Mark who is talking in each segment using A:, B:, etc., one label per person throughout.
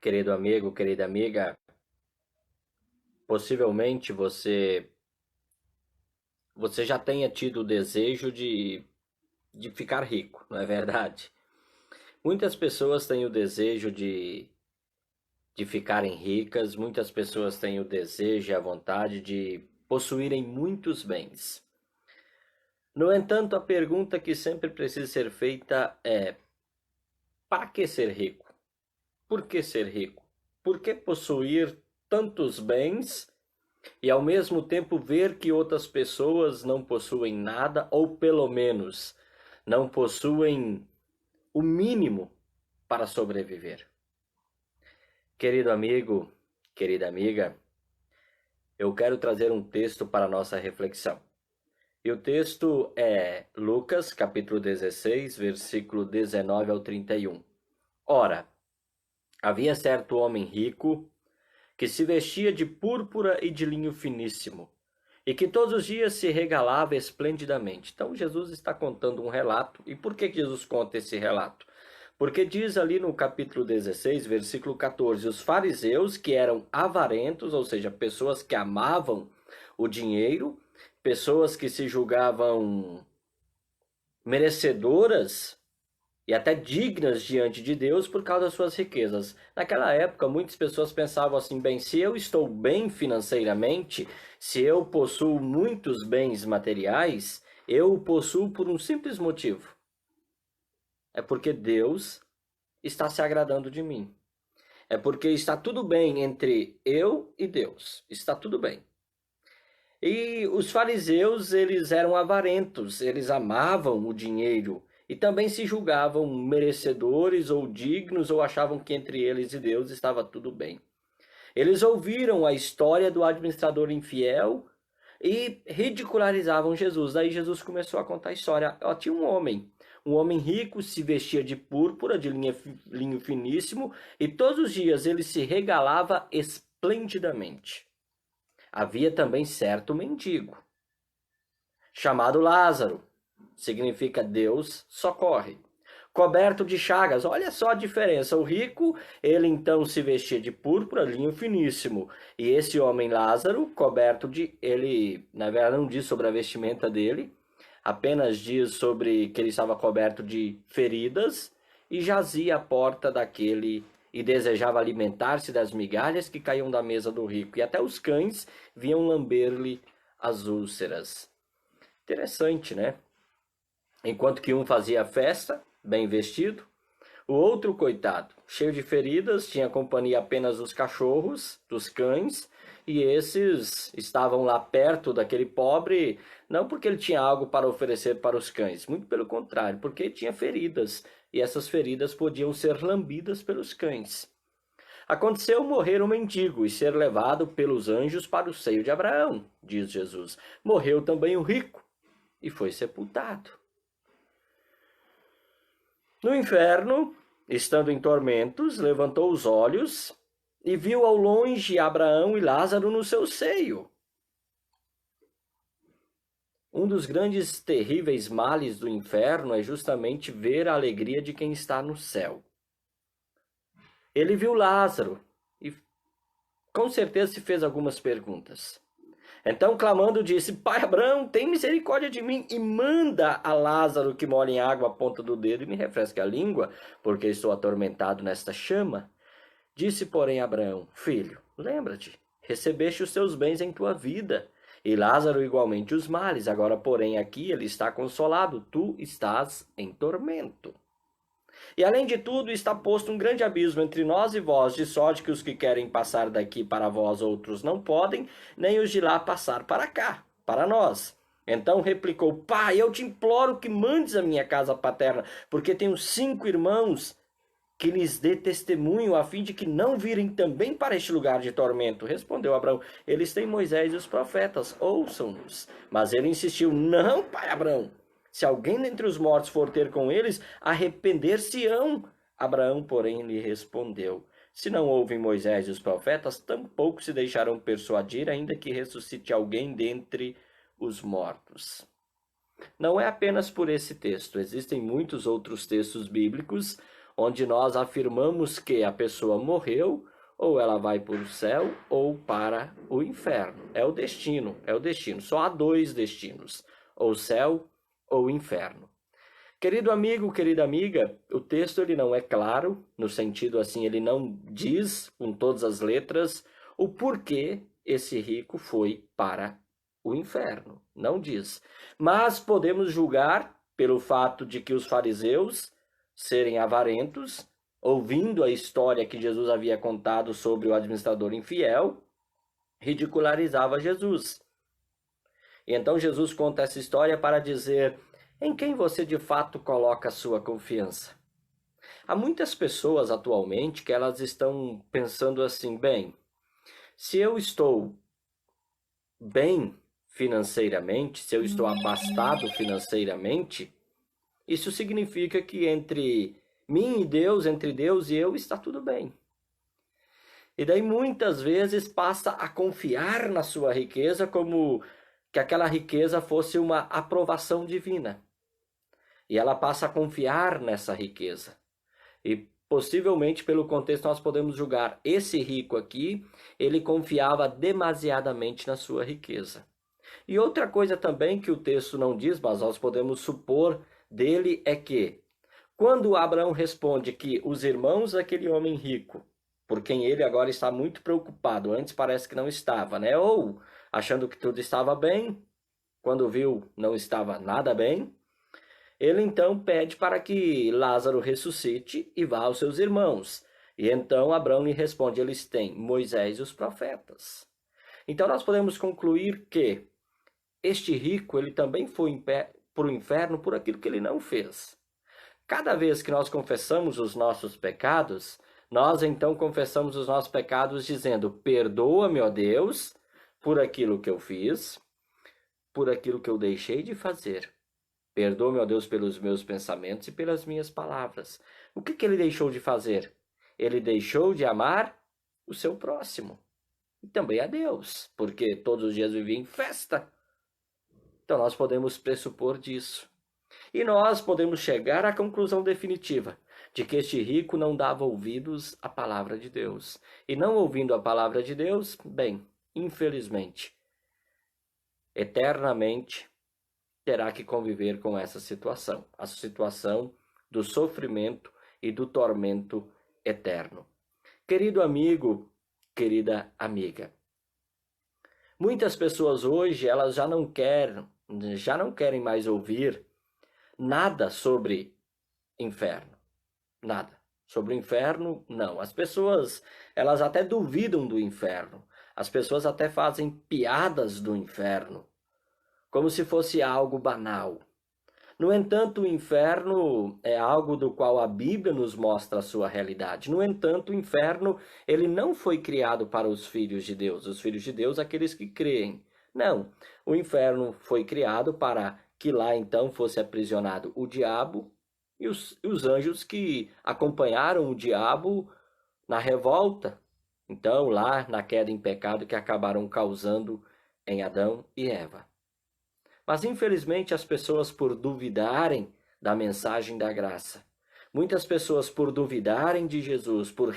A: Querido amigo, querida amiga, possivelmente você já tenha tido o desejo de ficar rico, não é verdade? Muitas pessoas têm o desejo de ficarem ricas, muitas pessoas têm o desejo e a vontade de possuírem muitos bens. No entanto, a pergunta que sempre precisa ser feita é: para que ser rico? Por que ser rico? Por que possuir tantos bens e ao mesmo tempo ver que outras pessoas não possuem nada, ou pelo menos não possuem o mínimo para sobreviver? Querido amigo, querida amiga, eu quero trazer um texto para a nossa reflexão. E o texto é Lucas, capítulo 16, versículo 19 ao 31. Ora, havia certo homem rico que se vestia de púrpura e de linho finíssimo, e que todos os dias se regalava esplendidamente. Então Jesus está contando um relato. E por que Jesus conta esse relato? Porque diz ali no capítulo 16, versículo 14, os fariseus, que eram avarentos, ou seja, pessoas que amavam o dinheiro, pessoas que se julgavam merecedoras e até dignas diante de Deus por causa das suas riquezas. Naquela época, muitas pessoas pensavam assim: bem, se eu estou bem financeiramente, se eu possuo muitos bens materiais, eu o possuo por um simples motivo: é porque Deus está se agradando de mim. É porque está tudo bem entre eu e Deus. Está tudo bem. E os fariseus, eles eram avarentos, eles amavam o dinheiro e também se julgavam merecedores ou dignos, ou achavam que entre eles e Deus estava tudo bem. Eles ouviram a história do administrador infiel e ridicularizavam Jesus. Daí Jesus começou a contar a história. Ó, tinha um homem rico, se vestia de púrpura, de linho finíssimo, e todos os dias ele se regalava esplendidamente. Havia também certo mendigo, chamado Lázaro, significa Deus socorre, coberto de chagas. Olha só a diferença. O rico, ele então se vestia de púrpura, linho finíssimo. E esse homem Lázaro, coberto de... Ele, na verdade, não diz sobre a vestimenta dele, apenas diz sobre que ele estava coberto de feridas e jazia à porta daquele e desejava alimentar-se das migalhas que caíam da mesa do rico. E até os cães vinham lamber-lhe as úlceras. Interessante, né? Enquanto que um fazia festa, bem vestido, o outro, coitado, cheio de feridas, tinha companhia apenas dos cachorros, dos cães, e esses estavam lá perto daquele pobre, não porque ele tinha algo para oferecer para os cães, muito pelo contrário, porque tinha feridas, e essas feridas podiam ser lambidas pelos cães. Aconteceu morrer um mendigo e ser levado pelos anjos para o seio de Abraão, diz Jesus. Morreu também o rico e foi sepultado. No inferno, estando em tormentos, levantou os olhos e viu ao longe Abraão e Lázaro no seu seio. Um dos grandes terríveis males do inferno é justamente ver a alegria de quem está no céu. Ele viu Lázaro e com certeza se fez algumas perguntas. Então, clamando, disse: Pai Abraão, tem misericórdia de mim e manda a Lázaro que molhe em água a ponta do dedo e me refresque a língua, porque estou atormentado nesta chama. Disse, porém, Abraão: Filho, lembra-te, recebeste os teus bens em tua vida, e Lázaro igualmente os males. Agora, porém, aqui ele está consolado, tu estás em tormento. E além de tudo, está posto um grande abismo entre nós e vós, de sorte que os que querem passar daqui para vós outros não podem, nem os de lá passar para cá, para nós. Então replicou: Pai, eu te imploro que mandes a minha casa paterna, porque tenho 5 irmãos, que lhes dê testemunho, a fim de que não virem também para este lugar de tormento. Respondeu Abraão: Eles têm Moisés e os profetas, ouçam-nos. Mas ele insistiu: Não, pai Abraão, se alguém dentre os mortos for ter com eles, arrepender-se-ão. Abraão, porém, lhe respondeu: Se não ouvem Moisés e os profetas, tampouco se deixarão persuadir, ainda que ressuscite alguém dentre os mortos. Não é apenas por esse texto, existem muitos outros textos bíblicos onde nós afirmamos que a pessoa morreu, ou ela vai para o céu ou para o inferno. É o destino, é o destino. Só há dois destinos, ou céu ou inferno. Querido amigo, querida amiga, o texto ele não é claro, no sentido assim, ele não diz com todas as letras o porquê esse rico foi para o inferno, não diz. Mas podemos julgar pelo fato de que os fariseus serem avarentos, ouvindo a história que Jesus havia contado sobre o administrador infiel, ridicularizava Jesus. E então Jesus conta essa história para dizer: em quem você de fato coloca a sua confiança? Há muitas pessoas atualmente que elas estão pensando assim, bem, se eu estou bem financeiramente, se eu estou abastado financeiramente, isso significa que entre mim e Deus, entre Deus e eu, está tudo bem. E daí muitas vezes passa a confiar na sua riqueza como que aquela riqueza fosse uma aprovação divina. E ela passa a confiar nessa riqueza. E possivelmente, pelo contexto, nós podemos julgar esse rico aqui, ele confiava demasiadamente na sua riqueza. E outra coisa também que o texto não diz, mas nós podemos supor dele, é que quando Abraão responde que os irmãos daquele homem rico, por quem ele agora está muito preocupado, antes parece que não estava, né? Ou achando que tudo estava bem, quando viu não estava nada bem, ele então pede para que Lázaro ressuscite e vá aos seus irmãos. E então Abraão lhe responde, eles têm Moisés e os profetas. Então nós podemos concluir que este rico, ele também foi para o inferno por aquilo que ele não fez. Cada vez que nós confessamos os nossos pecados, nós então confessamos os nossos pecados dizendo, perdoa-me, ó Deus, por aquilo que eu fiz, por aquilo que eu deixei de fazer. Perdoa-me, ó Deus, pelos meus pensamentos e pelas minhas palavras. O que ele deixou de fazer? Ele deixou de amar o seu próximo. E também a Deus, porque todos os dias vivia em festa. Então nós podemos pressupor disso. E nós podemos chegar à conclusão definitiva de que este rico não dava ouvidos à palavra de Deus. E não ouvindo a palavra de Deus, bem, infelizmente, eternamente terá que conviver com essa situação, a situação do sofrimento e do tormento eterno. Querido amigo, querida amiga, muitas pessoas hoje elas já não querem mais ouvir nada sobre inferno, nada. Sobre o inferno, não. As pessoas, elas até duvidam do inferno. As pessoas até fazem piadas do inferno, como se fosse algo banal. No entanto, o inferno é algo do qual a Bíblia nos mostra a sua realidade. No entanto, o inferno, ele não foi criado para os filhos de Deus. Os filhos de Deus, aqueles que creem. Não. O inferno foi criado para que lá então fosse aprisionado o diabo e os anjos que acompanharam o diabo na revolta. Então, lá na queda em pecado que acabaram causando em Adão e Eva. Mas infelizmente as pessoas, por duvidarem da mensagem da graça, muitas pessoas por duvidarem de Jesus, por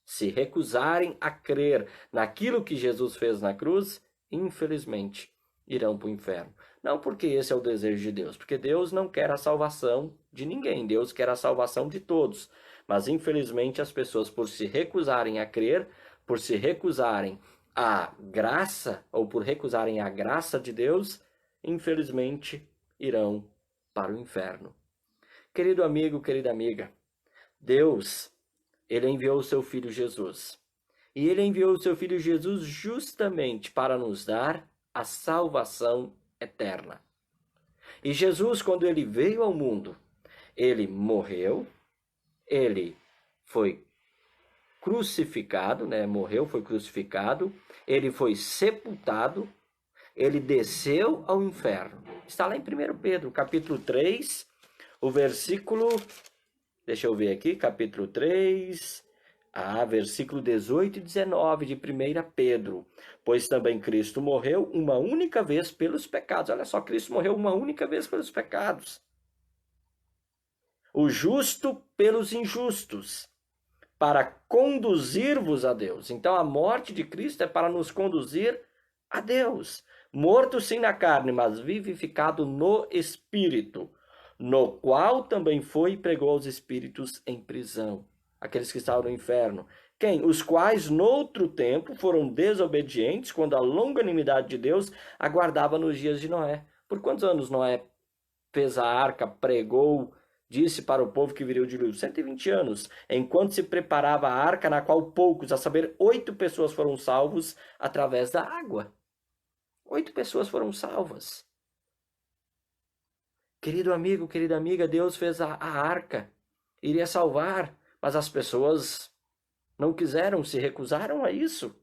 A: se recusarem a crer naquilo que Jesus fez na cruz, infelizmente irão para o inferno. Não porque esse é o desejo de Deus, porque Deus não quer a salvação de ninguém, Deus quer a salvação de todos. Mas infelizmente as pessoas, por se recusarem a crer, por se recusarem a graça, ou por recusarem a graça de Deus, infelizmente irão para o inferno. Querido amigo, querida amiga, Deus, ele enviou o seu Filho Jesus. E ele enviou o seu Filho Jesus justamente para nos dar a salvação eterna. E Jesus, quando ele veio ao mundo, ele morreu, ele foi crucificado, né? Morreu, foi crucificado, ele foi sepultado, ele desceu ao inferno. Está lá em 1 Pedro, capítulo 3, o versículo, deixa eu ver aqui, capítulo 3, versículo 18 e 19 de 1 Pedro. Pois também Cristo morreu uma única vez pelos pecados. Olha só, Cristo morreu uma única vez pelos pecados. o justo pelos injustos, para conduzir-vos a Deus. Então a morte de Cristo é para nos conduzir a Deus. Morto sim na carne, mas vivificado no Espírito, no qual também foi e pregou aos espíritos em prisão, aqueles que estavam no inferno. Quem? Os quais, noutro tempo, foram desobedientes, quando a longanimidade de Deus aguardava nos dias de Noé. Por quantos anos Noé fez a arca, pregou, disse para o povo que viria o dilúvio? 120 anos, enquanto se preparava a arca, na qual poucos, a saber, 8 pessoas foram salvos através da água. 8 pessoas foram salvas. Querido amigo, querida amiga, Deus fez a arca, iria salvar, mas as pessoas não quiseram, se recusaram a isso.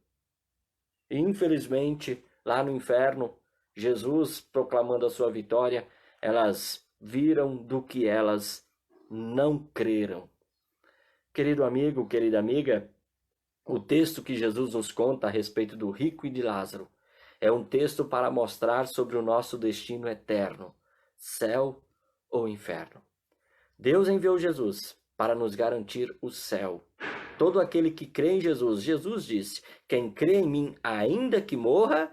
A: E infelizmente, lá no inferno, Jesus proclamando a sua vitória, elas viram do que elas não creram. Querido amigo, querida amiga, o texto que Jesus nos conta a respeito do rico e de Lázaro é um texto para mostrar sobre o nosso destino eterno, céu ou inferno. Deus enviou Jesus para nos garantir o céu. Todo aquele que crê em Jesus, Jesus disse, quem crê em mim, ainda que morra,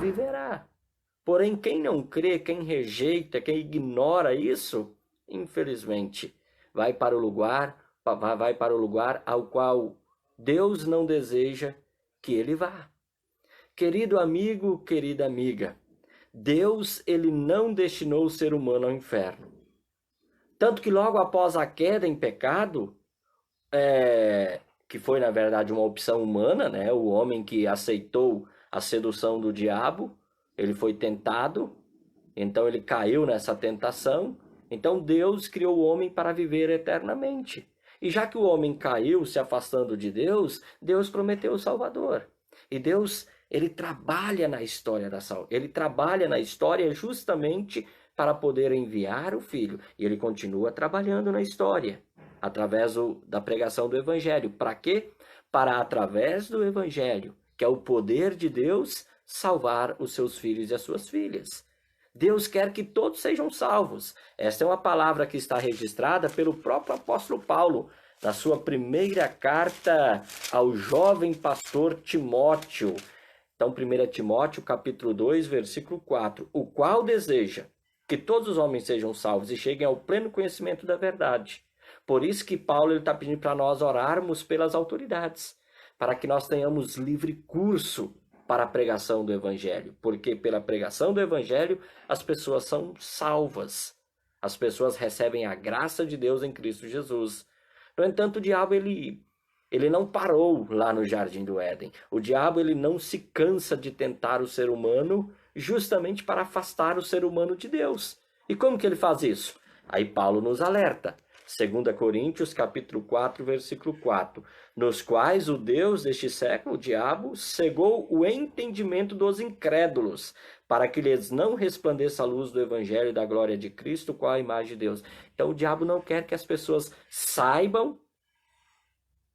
A: viverá. Porém, quem não crê, quem rejeita, quem ignora isso, infelizmente, vai para o lugar ao qual Deus não deseja que ele vá. Querido amigo, querida amiga, Deus, ele não destinou o ser humano ao inferno. Tanto que logo após a queda em pecado, que foi na verdade uma opção humana, né? O homem que aceitou a sedução do diabo, ele foi tentado, então ele caiu nessa tentação. Então Deus criou o homem para viver eternamente. E já que o homem caiu se afastando de Deus, Deus prometeu o Salvador. E Deus, ele trabalha na história da salvação. Ele trabalha na história justamente para poder enviar o Filho. E ele continua trabalhando na história, através da pregação do Evangelho. Para quê? Para, através do Evangelho, que é o poder de Deus, salvar os seus filhos e as suas filhas. Deus quer que todos sejam salvos. Esta é uma palavra que está registrada pelo próprio apóstolo Paulo, na sua primeira carta ao jovem pastor Timóteo. Então, 1 Timóteo, capítulo 2, versículo 4. O qual deseja que todos os homens sejam salvos e cheguem ao pleno conhecimento da verdade. Por isso que Paulo está pedindo para nós orarmos pelas autoridades, para que nós tenhamos livre curso para a pregação do Evangelho, porque pela pregação do Evangelho as pessoas são salvas, as pessoas recebem a graça de Deus em Cristo Jesus. No entanto, o diabo ele não parou lá no Jardim do Éden. O diabo ele não se cansa de tentar o ser humano justamente para afastar o ser humano de Deus. E como que ele faz isso? Aí Paulo nos alerta. 2 Coríntios, capítulo 4, versículo 4. Nos quais o Deus deste século, o diabo, cegou o entendimento dos incrédulos, para que lhes não resplandeça a luz do evangelho da glória de Cristo, qual a imagem de Deus. Então o diabo não quer que as pessoas saibam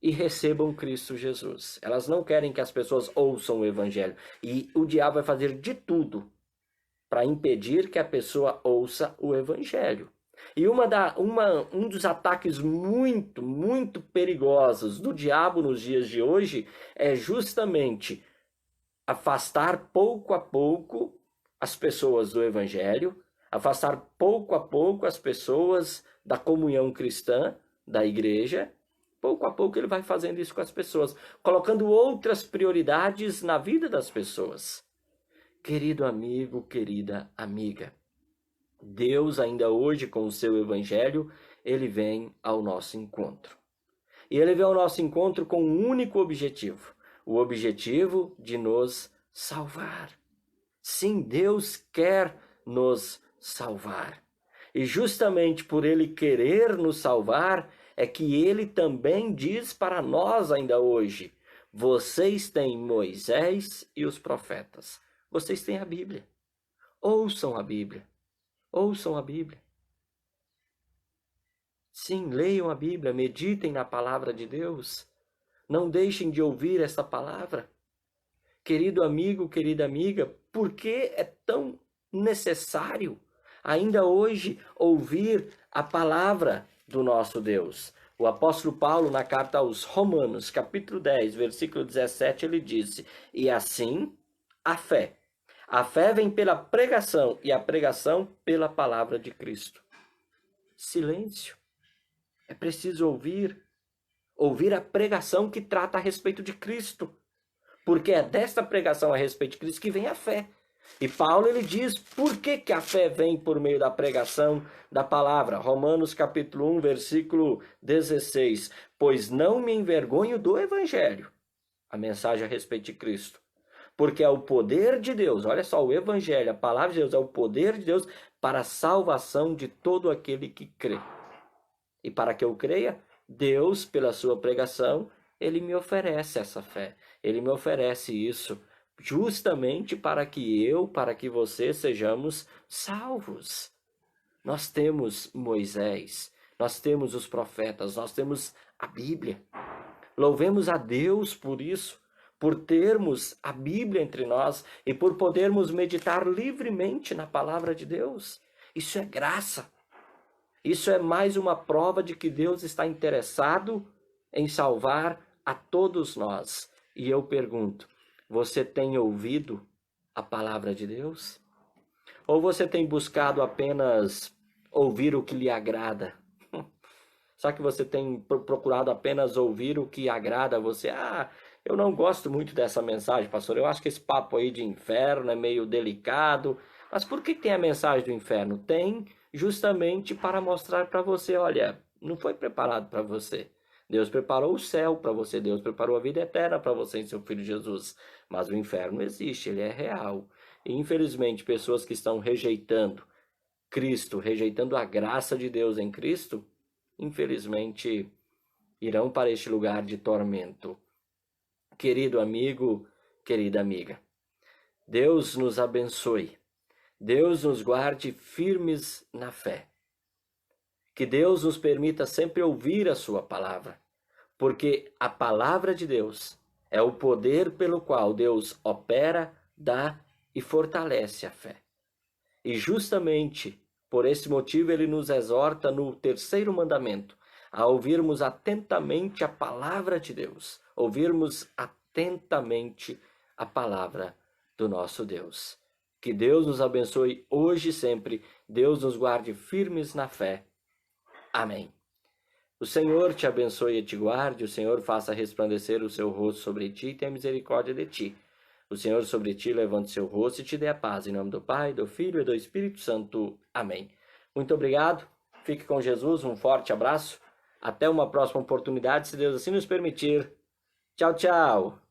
A: e recebam Cristo Jesus. Elas não querem que as pessoas ouçam o evangelho. E o diabo vai fazer de tudo para impedir que a pessoa ouça o evangelho. E um dos ataques muito, muito perigosos do diabo nos dias de hoje é justamente afastar pouco a pouco as pessoas do evangelho, afastar pouco a pouco as pessoas da comunhão cristã, da igreja. Pouco a pouco ele vai fazendo isso com as pessoas, colocando outras prioridades na vida das pessoas. Querido amigo, querida amiga, Deus ainda hoje com o seu evangelho, ele vem ao nosso encontro. E ele vem ao nosso encontro com um único objetivo, o objetivo de nos salvar. Sim, Deus quer nos salvar. E justamente por ele querer nos salvar, é que ele também diz para nós ainda hoje, vocês têm Moisés e os profetas. Vocês têm a Bíblia. Ouçam a Bíblia. Ouçam a Bíblia. Sim, leiam a Bíblia, meditem na palavra de Deus. Não deixem de ouvir essa palavra. Querido amigo, querida amiga, por que é tão necessário ainda hoje ouvir a palavra do nosso Deus. O apóstolo Paulo, na carta aos Romanos, capítulo 10, versículo 17, ele disse: e assim, a fé. A fé vem pela pregação e a pregação pela palavra de Cristo. Silêncio. É preciso ouvir a pregação que trata a respeito de Cristo. Porque é desta pregação a respeito de Cristo que vem a fé. E Paulo, ele diz por que a fé vem por meio da pregação da palavra. Romanos capítulo 1, versículo 16. Pois não me envergonho do evangelho, a mensagem a respeito de Cristo. Porque é o poder de Deus, olha só, o evangelho, a palavra de Deus é o poder de Deus para a salvação de todo aquele que crê. E para que eu creia, Deus, pela sua pregação, ele me oferece essa fé. Ele me oferece isso justamente para que você sejamos salvos. Nós temos Moisés, nós temos os profetas, nós temos a Bíblia. Louvemos a Deus por isso, por termos a Bíblia entre nós e por podermos meditar livremente na palavra de Deus. Isso é graça. Isso é mais uma prova de que Deus está interessado em salvar a todos nós. E eu pergunto, você tem ouvido a palavra de Deus? Ou você tem buscado apenas ouvir o que lhe agrada? Será que você tem procurado apenas ouvir o que agrada a você? Eu não gosto muito dessa mensagem, pastor. Eu acho que esse papo aí de inferno é meio delicado. Mas por que tem a mensagem do inferno? Tem justamente para mostrar para você, olha, não foi preparado para você. Deus preparou o céu para você, Deus preparou a vida eterna para você em seu Filho Jesus. Mas o inferno existe, ele é real. E infelizmente, pessoas que estão rejeitando Cristo, rejeitando a graça de Deus em Cristo, infelizmente irão para este lugar de tormento. Querido amigo, querida amiga, Deus nos abençoe. Deus nos guarde firmes na fé. Que Deus nos permita sempre ouvir a sua palavra, porque a palavra de Deus é o poder pelo qual Deus opera, dá e fortalece a fé. E justamente por esse motivo ele nos exorta no terceiro mandamento, a ouvirmos atentamente a palavra de Deus, ouvirmos atentamente a palavra do nosso Deus. Que Deus nos abençoe hoje e sempre, Deus nos guarde firmes na fé. Amém. O Senhor te abençoe e te guarde, o Senhor faça resplandecer o seu rosto sobre ti e tenha misericórdia de ti. O Senhor sobre ti levante seu rosto e te dê a paz. Em nome do Pai, do Filho e do Espírito Santo. Amém. Muito obrigado, fique com Jesus, um forte abraço. Até uma próxima oportunidade, se Deus assim nos permitir. Tchau, tchau.